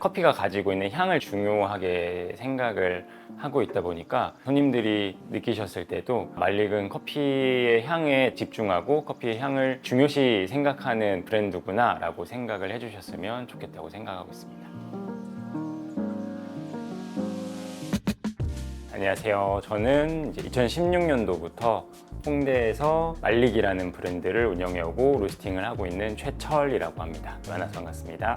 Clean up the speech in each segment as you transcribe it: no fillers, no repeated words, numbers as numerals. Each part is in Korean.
커피가 가지고 있는 향을 중요하게 생각을 하고 있다 보니까 손님들이 느끼셨을 때도 말릭은 커피의 향에 집중하고 커피의 향을 중요시 생각하는 브랜드구나 라고 생각을 해주셨으면 좋겠다고 생각하고 있습니다. 안녕하세요. 저는 이제 2016년도부터 홍대에서 말릭이라는 브랜드를 운영해오고 로스팅을 하고 있는 최철이라고 합니다. 만나서 반갑습니다.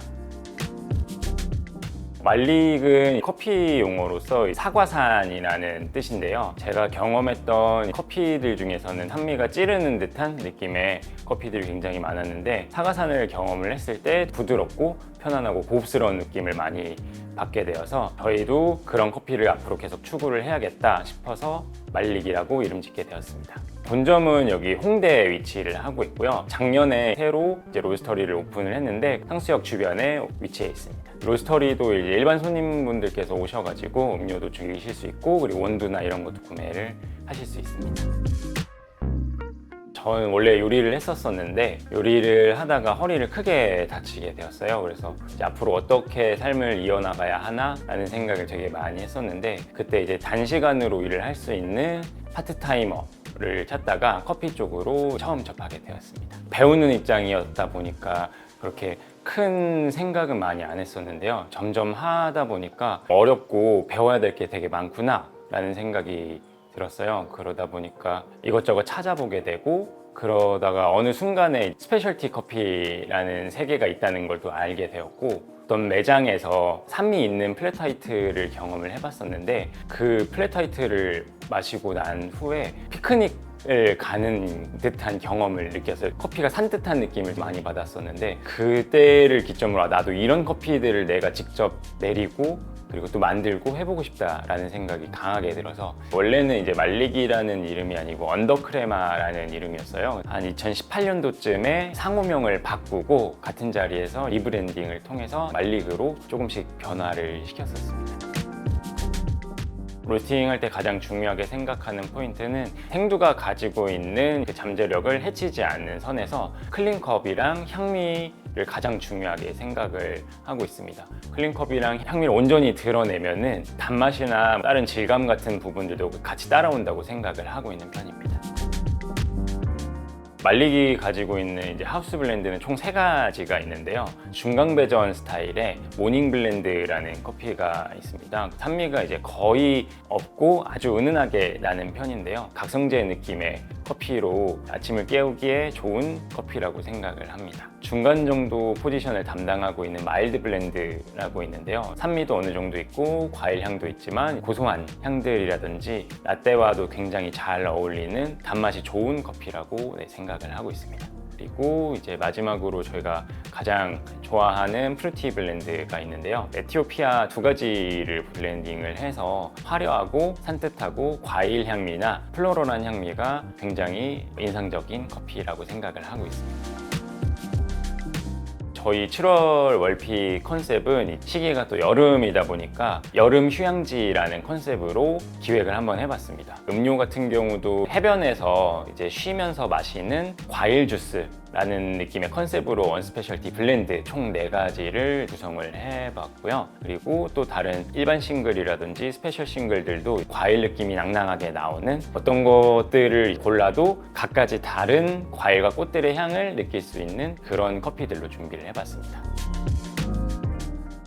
말릭은 커피 용어로서 사과산이라는 뜻인데요. 제가 경험했던 커피들 중에서는 산미가 찌르는 듯한 느낌의 커피들이 굉장히 많았는데 사과산을 경험을 했을 때 부드럽고 편안하고 고급스러운 느낌을 많이 받게 되어서 저희도 그런 커피를 앞으로 계속 추구를 해야겠다 싶어서 말릭이라고 이름 짓게 되었습니다. 본점은 여기 홍대에 위치를 하고 있고요. 작년에 새로 이제 로스터리를 오픈을 했는데 상수역 주변에 위치해 있습니다. 로스터리도 이제 일반 손님분들께서 오셔가지고 음료도 즐기실 수 있고 그리고 원두나 이런 것도 구매를 하실 수 있습니다. 저는 원래 요리를 했었는데 요리를 하다가 허리를 크게 다치게 되었어요. 그래서 이제 앞으로 어떻게 삶을 이어나가야 하나 라는 생각을 되게 많이 했었는데 그때 이제 단시간으로 일을 할 수 있는 파트타이머를 찾다가 커피 쪽으로 처음 접하게 되었습니다. 배우는 입장이었다 보니까 그렇게 큰 생각은 많이 안 했었는데요. 점점 하다 보니까 어렵고 배워야 될 게 되게 많구나 라는 생각이 들었어요. 그러다 보니까 이것저것 찾아보게 되고 그러다가 어느 순간에 스페셜티 커피라는 세계가 있다는 걸 또 알게 되었고 어떤 매장에서 산미 있는 플랫화이트를 경험을 해봤었는데 그 플랫화이트를 마시고 난 후에 피크닉을 가는 듯한 경험을 느꼈어요. 커피가 산뜻한 느낌을 많이 받았었는데 그때를 기점으로 나도 이런 커피들을 내가 직접 내리고 그리고 또 만들고 해보고 싶다라는 생각이 강하게 들어서 원래는 이제 말릭이라는 이름이 아니고 언더크레마라는 이름이었어요. 한 2018년도쯤에 상호명을 바꾸고 같은 자리에서 리브랜딩을 통해서 말릭으로 조금씩 변화를 시켰었습니다. 로스팅할 때 가장 중요하게 생각하는 포인트는 생두가 가지고 있는 그 잠재력을 해치지 않는 선에서 클린컵이랑 향미를 가장 중요하게 생각을 하고 있습니다. 클린컵이랑 향미를 온전히 드러내면은 단맛이나 다른 질감 같은 부분들도 같이 따라온다고 생각을 하고 있는 편입니다. 말릭이 가지고 있는 이제 하우스 블렌드는 총 3가지가 있는데요. 중강배전 스타일의 모닝 블렌드라는 커피가 있습니다. 산미가 이제 거의 없고 아주 은은하게 나는 편인데요. 각성제 느낌의 커피로 아침을 깨우기에 좋은 커피라고 생각을 합니다. 중간 정도 포지션을 담당하고 있는 마일드 블렌드라고 있는데요. 산미도 어느 정도 있고 과일 향도 있지만 고소한 향들이라든지 라떼와도 굉장히 잘 어울리는 단맛이 좋은 커피라고 생각을 하고 있습니다. 그리고 이제 마지막으로 저희가 가장 좋아하는 프루티 블렌드가 있는데요. 에티오피아 2가지를 블렌딩을 해서 화려하고 산뜻하고 과일 향미나 플로럴한 향미가 굉장히 인상적인 커피라고 생각을 하고 있습니다. 저희 7월 월피 컨셉은 시기가 또 여름이다 보니까 여름 휴양지라는 컨셉으로 기획을 한번 해봤습니다. 음료 같은 경우도 해변에서 이제 쉬면서 마시는 과일 주스라는 느낌의 컨셉으로 원스페셜티 블렌드 총 4가지를 구성을 해봤고요. 그리고 또 다른 일반 싱글이라든지 스페셜 싱글들도 과일 느낌이 낭낭하게 나오는 어떤 것들을 골라도 각가지 다른 과일과 꽃들의 향을 느낄 수 있는 그런 커피들로 준비를 해봤습니다.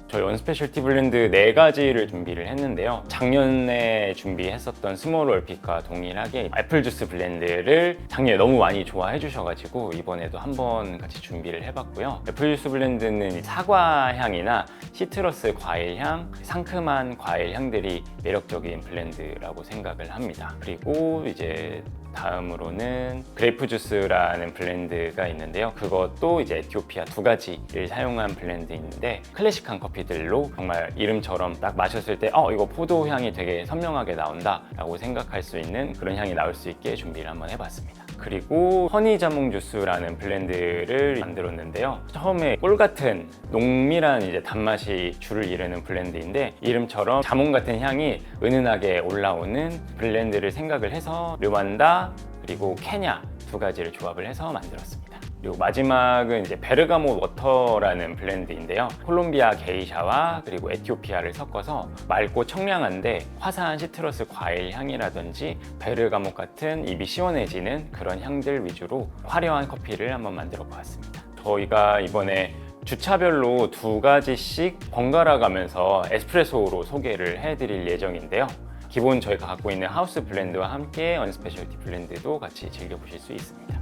저희 원스페셜티 블렌드 4가지를 준비를 했는데요. 작년에 준비했었던 스몰 월픽과 동일하게 애플 주스 블렌드를 작년에 너무 많이 좋아해 주셔가지고 이번에도 한번 같이 준비를 해봤고요. 애플 주스 블렌드는 사과 향이나 시트러스 과일 향, 상큼한 과일 향들이 매력적인 블렌드라고 생각을 합니다. 그리고 이제 다음으로는 그레이프 주스라는 블렌드가 있는데요. 그것도 이제 에티오피아 2가지를 사용한 블렌드인데 클래식한 커피들로 정말 이름처럼 딱 마셨을 때 이거 포도 향이 되게 선명하게 나온다 라고 생각할 수 있는 그런 향이 나올 수 있게 준비를 한번 해봤습니다. 그리고 허니 자몽 주스라는 블렌드를 만들었는데요. 처음에 꿀 같은 농밀한 이제 단맛이 줄을 이루는 블렌드인데 이름처럼 자몽 같은 향이 은은하게 올라오는 블렌드를 생각을 해서 르완다 그리고 케냐 2가지를 조합을 해서 만들었습니다. 그리고 마지막은 이제 베르가모 워터라는 블렌드인데요. 콜롬비아 게이샤와 그리고 에티오피아를 섞어서 맑고 청량한데 화사한 시트러스 과일 향이라든지 베르가모 같은 입이 시원해지는 그런 향들 위주로 화려한 커피를 한번 만들어 보았습니다. 저희가 이번에 주차별로 2가지씩 번갈아 가면서 에스프레소로 소개를 해드릴 예정인데요. 기본 저희가 갖고 있는 하우스 블렌드와 함께 언스페셜티 블렌드도 같이 즐겨보실 수 있습니다.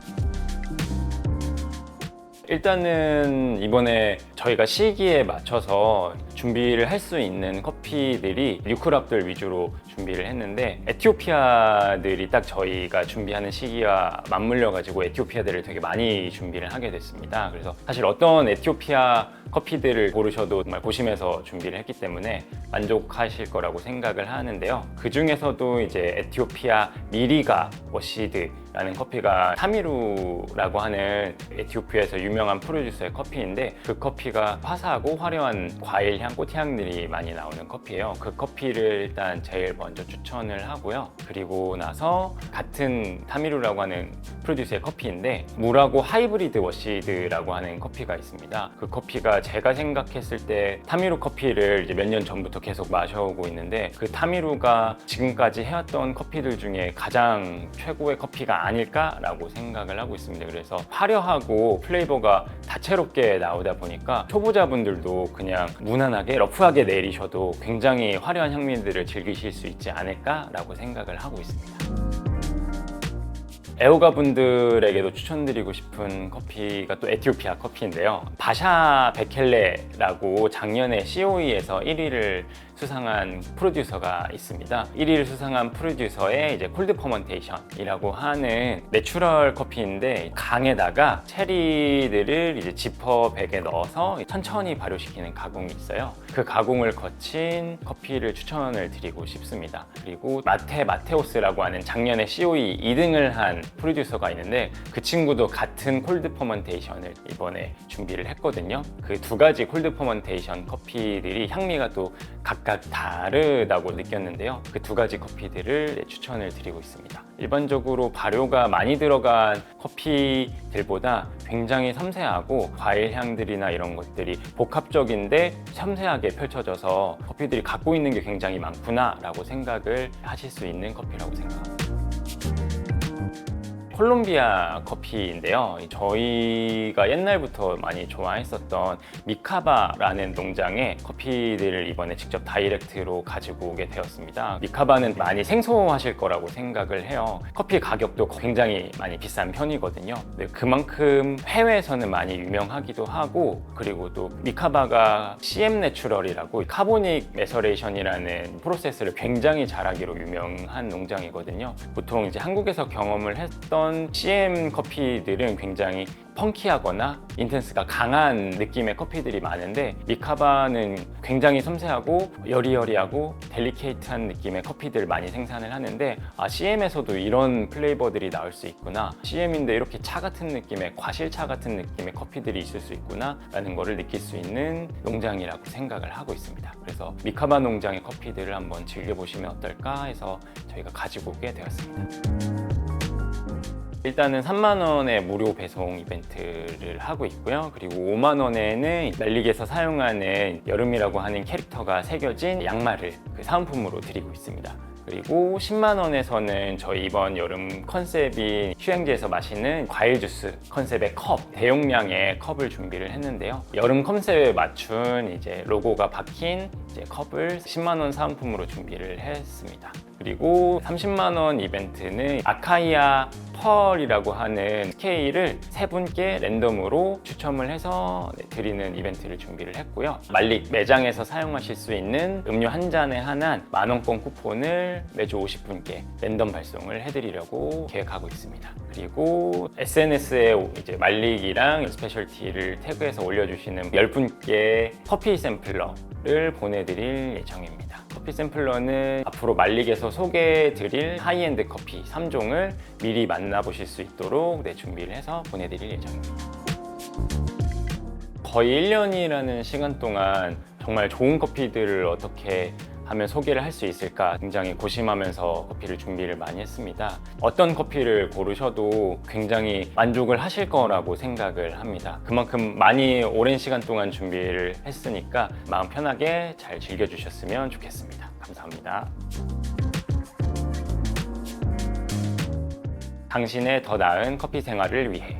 일단은 이번에 저희가 시기에 맞춰서 준비를 할 수 있는 커피들이 뉴크랍들 위주로 준비를 했는데, 에티오피아들이 딱 저희가 준비하는 시기와 맞물려 가지고 에티오피아들을 되게 많이 준비를 하게 됐습니다. 그래서 사실 어떤 에티오피아 커피들을 고르셔도 정말 보시면서 준비를 했기 때문에 만족하실 거라고 생각을 하는데요. 그 중에서도 이제 에티오피아 미리가 워시드라는 커피가 타미루라고 하는 에티오피아에서 유명한 프로듀서의 커피인데, 그 커피가 화사하고 화려한 과일향, 꽃향들이 많이 나오는 커피예요. 그 커피를 일단 제일 먼저 추천을 하고요. 그리고 나서 같은 타미루라고 하는 프로듀서의 커피인데, 물하고 하이브리드 워시드라고 하는 커피가 있습니다. 그 커피가 제가 생각했을 때 타미루 커피를 이제 몇 년 전부터 계속 마셔오고 있는데, 그 타미루가 지금까지 해왔던 커피들 중에 가장 최고의 커피가 아닐까라고 생각을 하고 있습니다. 그래서 화려하고 플레이버가 다채롭게 나오다 보니까 초보자분들도 그냥 무난하게 러프하게 내리셔도 굉장히 화려한 향미들을 즐기실 수 있지 않을까라고 생각을 하고 있습니다. 애호가 분들에게도 추천드리고 싶은 커피가 또 에티오피아 커피인데요. 바샤 베켈레라고 작년에 COE에서 1위를 수상한 프로듀서가 있습니다. 1위를 수상한 프로듀서의 이제 콜드 퍼먼테이션이라고 하는 내추럴 커피인데, 강에다가 체리들을 이제 지퍼백에 넣어서 천천히 발효시키는 가공이 있어요. 그 가공을 거친 커피를 추천을 드리고 싶습니다. 그리고 마테오스라고 하는 작년에 COE 2등을 한 프로듀서가 있는데, 그 친구도 같은 콜드 퍼먼테이션을 이번에 준비를 했거든요. 그 2가지 콜드 퍼먼테이션 커피들이 향미가 또 각각 다르다고 느꼈는데요. 그 2가지 커피들을 추천을 드리고 있습니다. 일반적으로 발효가 많이 들어간 커피들보다 굉장히 섬세하고 과일 향들이나 이런 것들이 복합적인데 섬세하게 펼쳐져서 커피들이 갖고 있는 게 굉장히 많구나 라고 생각을 하실 수 있는 커피라고 생각합니다. 콜롬비아 커피인데요. 저희가 옛날부터 많이 좋아했었던 미카바라는 농장의 커피들을 이번에 직접 다이렉트로 가지고 오게 되었습니다. 미카바는 많이 생소하실 거라고 생각을 해요. 커피 가격도 굉장히 많이 비싼 편이거든요. 그만큼 해외에서는 많이 유명하기도 하고, 그리고 또 미카바가 CM 내추럴이라고 카보닉 메서레이션이라는 프로세스를 굉장히 잘하기로 유명한 농장이거든요. 보통 이제 한국에서 경험을 했던 CM 커피들은 굉장히 펑키하거나 인텐스가 강한 느낌의 커피들이 많은데, 미카바는 굉장히 섬세하고 여리여리하고 델리케이트한 느낌의 커피들을 많이 생산을 하는데, CM에서도 이런 플레이버들이 나올 수 있구나, CM인데 이렇게 차 같은 느낌의, 과실차 같은 느낌의 커피들이 있을 수 있구나 라는 거를 느낄 수 있는 농장이라고 생각을 하고 있습니다. 그래서 미카바 농장의 커피들을 한번 즐겨보시면 어떨까 해서 저희가 가지고 오게 되었습니다. 일단은 3만 원의 무료 배송 이벤트를 하고 있고요. 그리고 5만 원에는 멜릭에서 사용하는 여름이라고 하는 캐릭터가 새겨진 양말을 그 사은품으로 드리고 있습니다. 그리고 10만 원에서는 저희 이번 여름 컨셉인 휴양지에서 마시는 과일 주스 컨셉의 컵, 대용량의 컵을 준비를 했는데요. 여름 컨셉에 맞춘 이제 로고가 박힌 이제 컵을 10만 원 사은품으로 준비를 했습니다. 그리고 30만 원 이벤트는 아카이아 펄이라고 하는 스케일을 3분께 랜덤으로 추첨을 해서 드리는 이벤트를 준비를 했고요. 말릭 매장에서 사용하실 수 있는 음료 한 잔에 한한 만원권 쿠폰을 매주 50분께 랜덤 발송을 해드리려고 계획하고 있습니다. 그리고 SNS에 이제 말릭이랑 스페셜티를 태그해서 올려주시는 10분께 커피 샘플러를 보내드릴 예정입니다. 커피 샘플러는 앞으로 말릭에서 소개해드릴 하이엔드 커피 3종을 미리 만나보실 수 있도록 준비를 해서 보내드릴 예정입니다. 거의 1년이라는 시간 동안 정말 좋은 커피들을 어떻게 하면 소개를 할 수 있을까 굉장히 고심하면서 커피를 준비를 많이 했습니다. 어떤 커피를 고르셔도 굉장히 만족을 하실 거라고 생각을 합니다. 그만큼 많이 오랜 시간 동안 준비를 했으니까 마음 편하게 잘 즐겨주셨으면 좋겠습니다. 감사합니다. 당신의 더 나은 커피 생활을 위해